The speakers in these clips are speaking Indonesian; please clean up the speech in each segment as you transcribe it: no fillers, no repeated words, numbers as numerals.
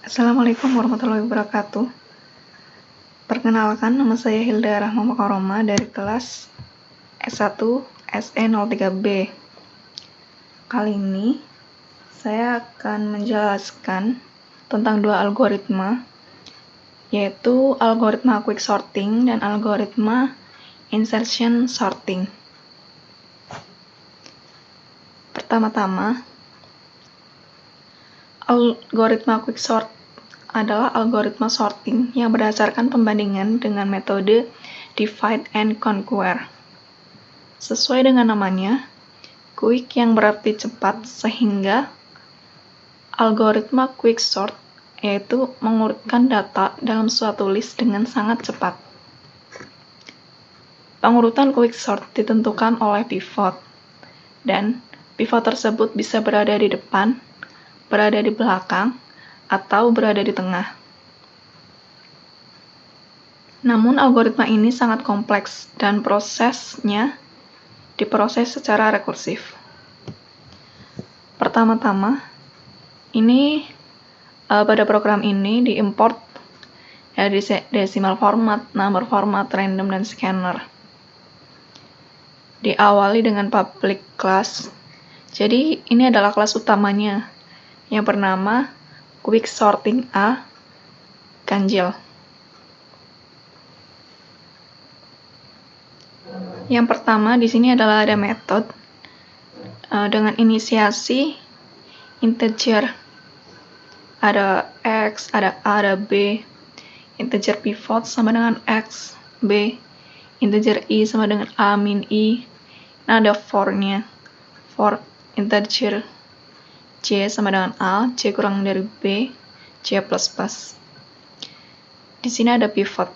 Assalamualaikum warahmatullahi wabarakatuh. Perkenalkan, nama saya Hilda Rahma Makaroma dari kelas S1 SE03B. Kali ini saya akan menjelaskan tentang dua algoritma, yaitu algoritma quick sorting dan algoritma insertion sorting. Pertama-tama, algoritma quick sort adalah algoritma sorting yang berdasarkan pembandingan dengan metode divide and conquer. Sesuai dengan namanya, quick yang berarti cepat, sehingga algoritma quick sort yaitu mengurutkan data dalam suatu list dengan sangat cepat. Pengurutan quick sort ditentukan oleh pivot, dan pivot tersebut bisa berada di depan, berada di belakang, atau berada di tengah. Namun algoritma ini sangat kompleks dan prosesnya diproses secara rekursif. Pertama-tama, pada program ini diimport decimal format, number format, random, dan scanner. Diawali dengan public class. Jadi ini adalah kelas utamanya yang bernama quick sorting A ganjil. Yang pertama di sini adalah ada method dengan inisiasi integer. Ada X, ada A, ada B. Integer pivot sama dengan X, B. Integer I sama dengan A min I. Nah, ada for-nya. For integer C sama dengan A, C kurang dari B, C plus plus. Di sini ada pivot.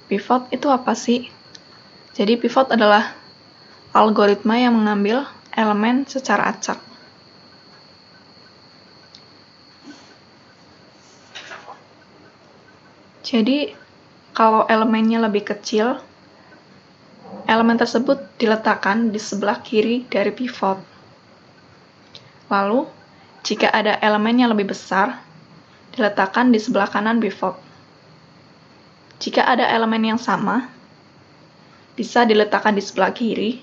Pivot itu apa sih? Jadi pivot adalah algoritma yang mengambil elemen secara acak. Jadi kalau elemennya lebih kecil, elemen tersebut diletakkan di sebelah kiri dari pivot. Lalu, jika ada elemen yang lebih besar, diletakkan di sebelah kanan pivot. Jika ada elemen yang sama, bisa diletakkan di sebelah kiri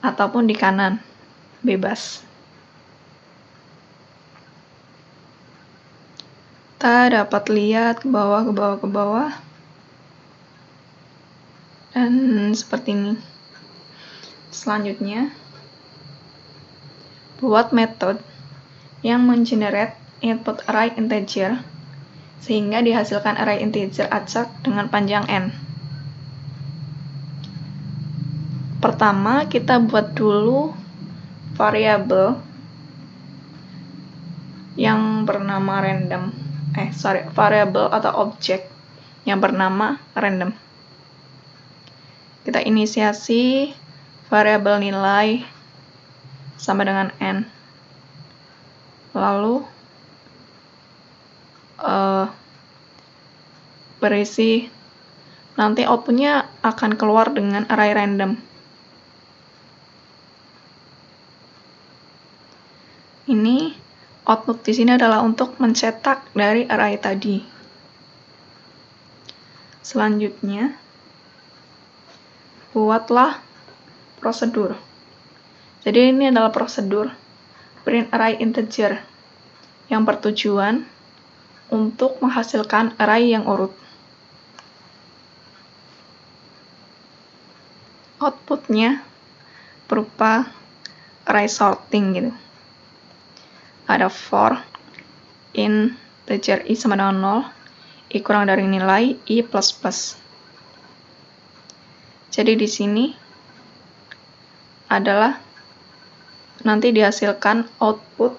ataupun di kanan, bebas. Kita dapat lihat ke bawah, dan seperti ini. Selanjutnya, buat metode yang mengenerate input array integer sehingga dihasilkan array integer acak dengan panjang n. Pertama, kita buat dulu variabel yang bernama variabel atau objek yang bernama random. Kita inisiasi variabel nilai sama dengan n. Lalu berisi, nanti outputnya akan keluar dengan array random. Ini output di sini adalah untuk mencetak dari array tadi. Selanjutnya, buatlah prosedur. Jadi ini adalah prosedur print array integer yang bertujuan untuk menghasilkan array yang urut. Outputnya berupa array sorting gitu. Ada for integer I sama dengan 0, I kurang dari nilai I plus plus. Jadi di sini adalah nanti dihasilkan output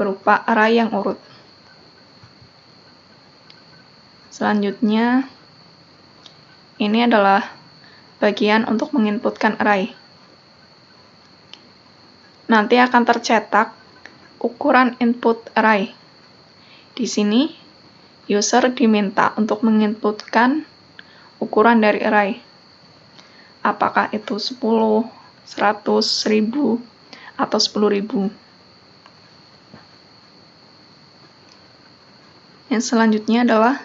berupa array yang urut. Selanjutnya, ini adalah bagian untuk menginputkan array. Nanti akan tercetak ukuran input array. Di sini, user diminta untuk menginputkan ukuran dari array. Apakah itu 10, 100, 1000, atau 10.000. Yang selanjutnya adalah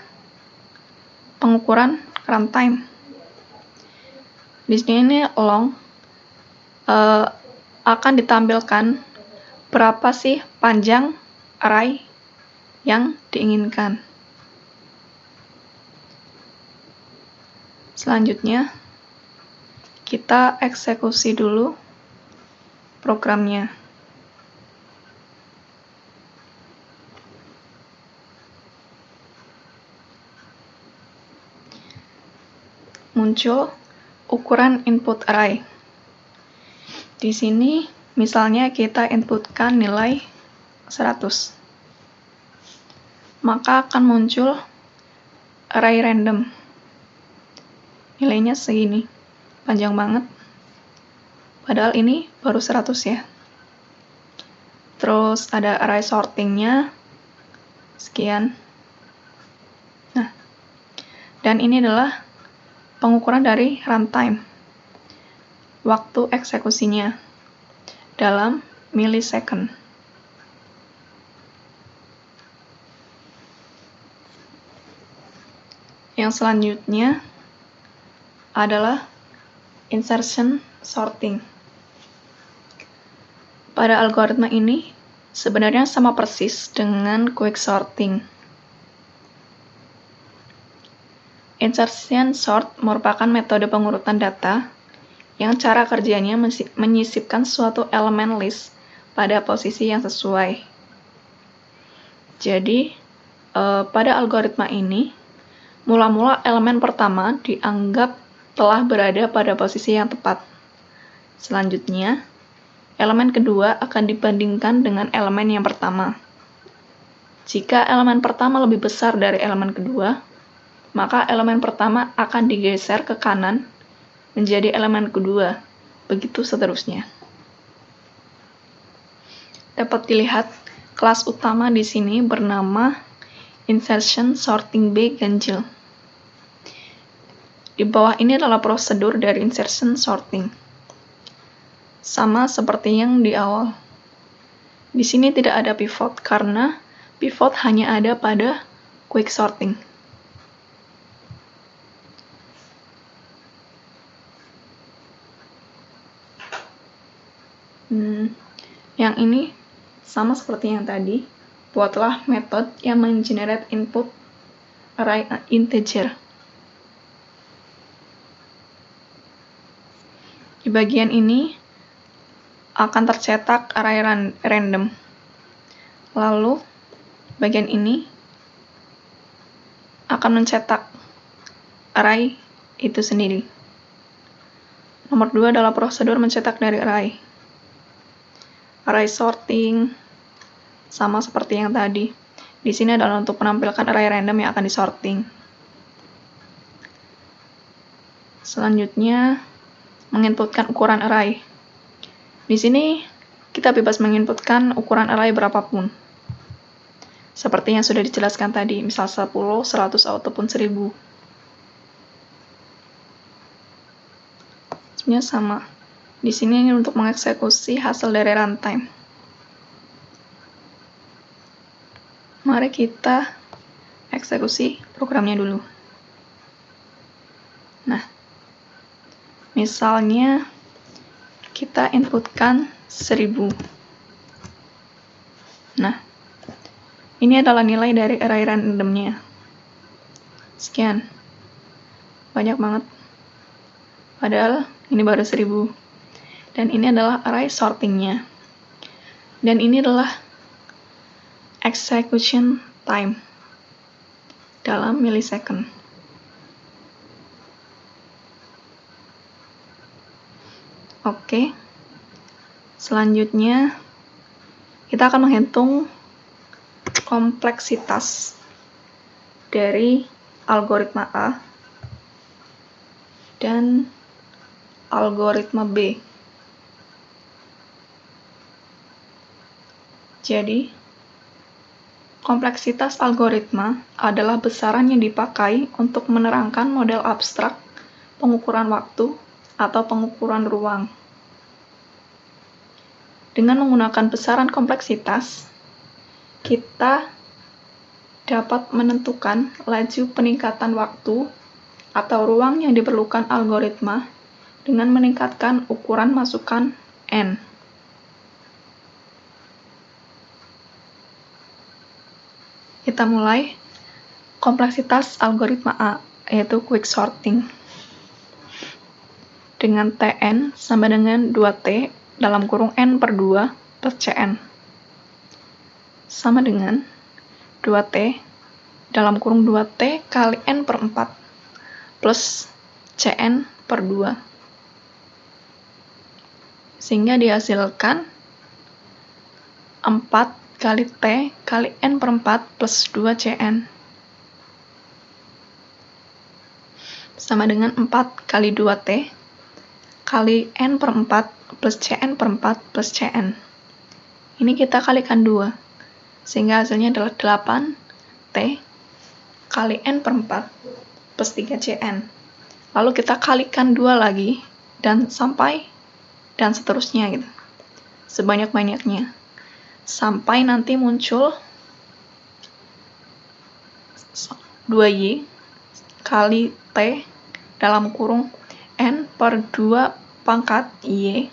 pengukuran runtime. Di sini long akan ditampilkan berapa sih panjang array yang diinginkan. Selanjutnya, kita eksekusi dulu programnya. Muncul ukuran input array. Di sini misalnya kita inputkan nilai 100. Maka akan muncul array random. Nilainya segini. Panjang banget. Padahal ini baru 100 ya. Terus ada array sortingnya. Sekian. Nah, dan ini adalah pengukuran dari runtime, waktu eksekusinya dalam millisecond. Yang selanjutnya adalah insertion sorting. Pada algoritma ini sebenarnya sama persis dengan quick sorting. Insertion sort merupakan metode pengurutan data yang cara kerjanya menyisipkan suatu elemen list pada posisi yang sesuai. Jadi, pada algoritma ini, mula-mula elemen pertama dianggap telah berada pada posisi yang tepat. Selanjutnya, elemen kedua akan dibandingkan dengan elemen yang pertama. Jika elemen pertama lebih besar dari elemen kedua, maka elemen pertama akan digeser ke kanan menjadi elemen kedua, begitu seterusnya. Dapat dilihat, kelas utama di sini bernama insertion sorting B ganjil. Di bawah ini adalah prosedur dari insertion sorting. Sama seperti yang di awal. Di sini tidak ada pivot karena pivot hanya ada pada quick sorting. Yang ini sama seperti yang tadi, buatlah metode yang mengenerate input array integer. Di bagian ini akan tercetak array random. Lalu bagian ini akan mencetak array itu sendiri. Nomor 2 adalah prosedur mencetak dari array. Array sorting sama seperti yang tadi. Di sini adalah untuk menampilkan array random yang akan disorting. Selanjutnya, menginputkan ukuran array. Di sini kita bebas menginputkan ukuran array berapapun. Seperti yang sudah dijelaskan tadi, misal 10, 100 ataupun 1000. Sebenarnya sama. Di sini untuk mengeksekusi hasil dari runtime. Mari kita eksekusi programnya dulu. Nah, misalnya kita inputkan 1000. Nah, ini adalah nilai dari array randomnya. Sekian. Banyak banget. Padahal ini baru 1000. Dan ini adalah array sortingnya. Dan ini adalah execution time dalam millisecond. Oke. Selanjutnya kita akan menghitung kompleksitas dari algoritma A dan algoritma B. Jadi, kompleksitas algoritma adalah besaran yang dipakai untuk menerangkan model abstrak pengukuran waktu atau pengukuran ruang. Dengan menggunakan besaran kompleksitas, kita dapat menentukan laju peningkatan waktu atau ruang yang diperlukan algoritma dengan meningkatkan ukuran masukan N. Kita mulai. Kompleksitas algoritma A, yaitu quick sorting. Dengan Tn sama dengan 2T dalam kurung N per 2 plus Cn. Sama dengan 2T dalam kurung 2T kali N per 4 plus Cn per 2. Sehingga dihasilkan 4 kali T kali N per 4 plus 2 Cn. Sama dengan 4 kali 2T kali N per 4 plus Cn per 4 plus Cn. Ini kita kalikan 2, sehingga hasilnya adalah 8T kali N per 4 plus 3 Cn. Lalu kita kalikan 2 lagi, dan sampai, dan seterusnya gitu. Sebanyak-banyaknya. Sampai nanti muncul 2Y kali T dalam kurung N per 2 pangkat Y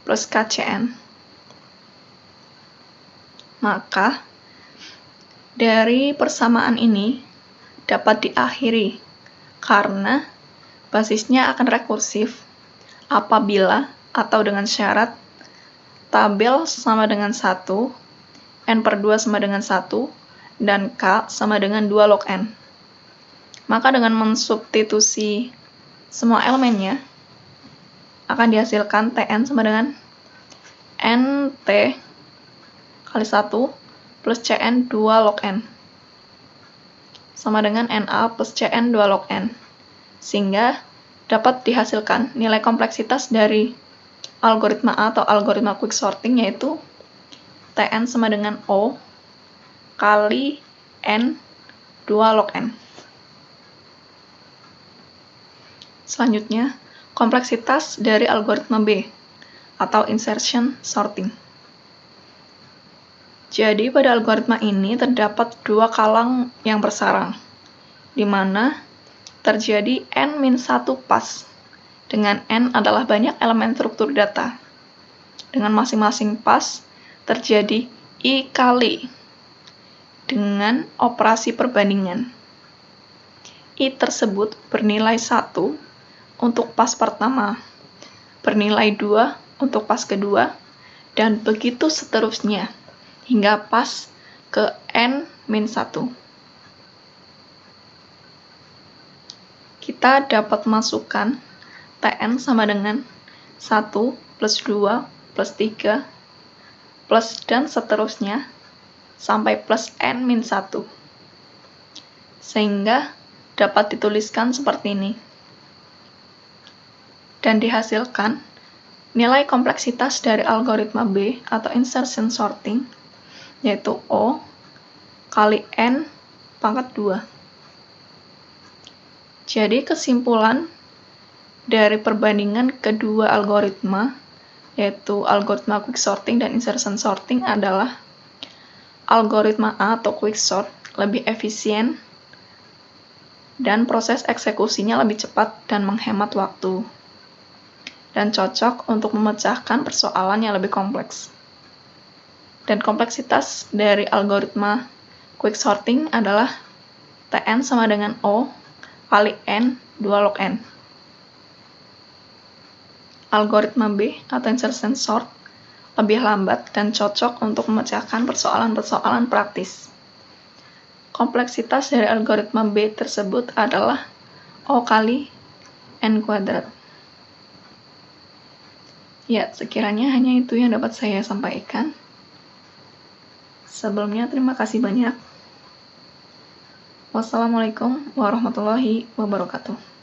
plus KCN. Maka, dari persamaan ini dapat diakhiri karena basisnya akan rekursif apabila atau dengan syarat tabel sama dengan 1, N per 2 sama dengan 1, dan K sama dengan 2 log N. Maka dengan mensubstitusi semua elemennya, akan dihasilkan Tn sama dengan Nt kali 1 plus Cn 2 log N. Sama dengan Na plus Cn 2 log N. Sehingga dapat dihasilkan nilai kompleksitas dari algoritma A atau algoritma quick sorting, yaitu Tn sama dengan O kali N 2 log N. Selanjutnya, kompleksitas dari algoritma B atau insertion sorting. Jadi pada algoritma ini terdapat 2 kalang yang bersarang, di mana terjadi N-1 pas, dengan N adalah banyak elemen struktur data. Dengan masing-masing pas terjadi I kali dengan operasi perbandingan. I tersebut bernilai 1 untuk pas pertama, bernilai 2 untuk pas kedua, dan begitu seterusnya, hingga pas ke N-1. Kita dapat masukkan Tn sama dengan 1 plus 2 plus 3 plus dan seterusnya sampai plus N-1. Sehingga dapat dituliskan seperti ini. Dan dihasilkan nilai kompleksitas dari algoritma B atau insertion sorting, yaitu O kali N pangkat 2. Jadi kesimpulan dari perbandingan kedua algoritma, yaitu algoritma quick sorting dan insertion sorting, adalah algoritma A atau quick sort lebih efisien dan proses eksekusinya lebih cepat dan menghemat waktu, dan cocok untuk memecahkan persoalan yang lebih kompleks. Dan kompleksitas dari algoritma quick sorting adalah Tn sama dengan O kali N 2 log N. Algoritma B atau insertion sort lebih lambat dan cocok untuk memecahkan persoalan-persoalan praktis. Kompleksitas dari algoritma B tersebut adalah O kali N kuadrat. Ya, sekiranya hanya itu yang dapat saya sampaikan. Sebelumnya, terima kasih banyak. Wassalamualaikum warahmatullahi wabarakatuh.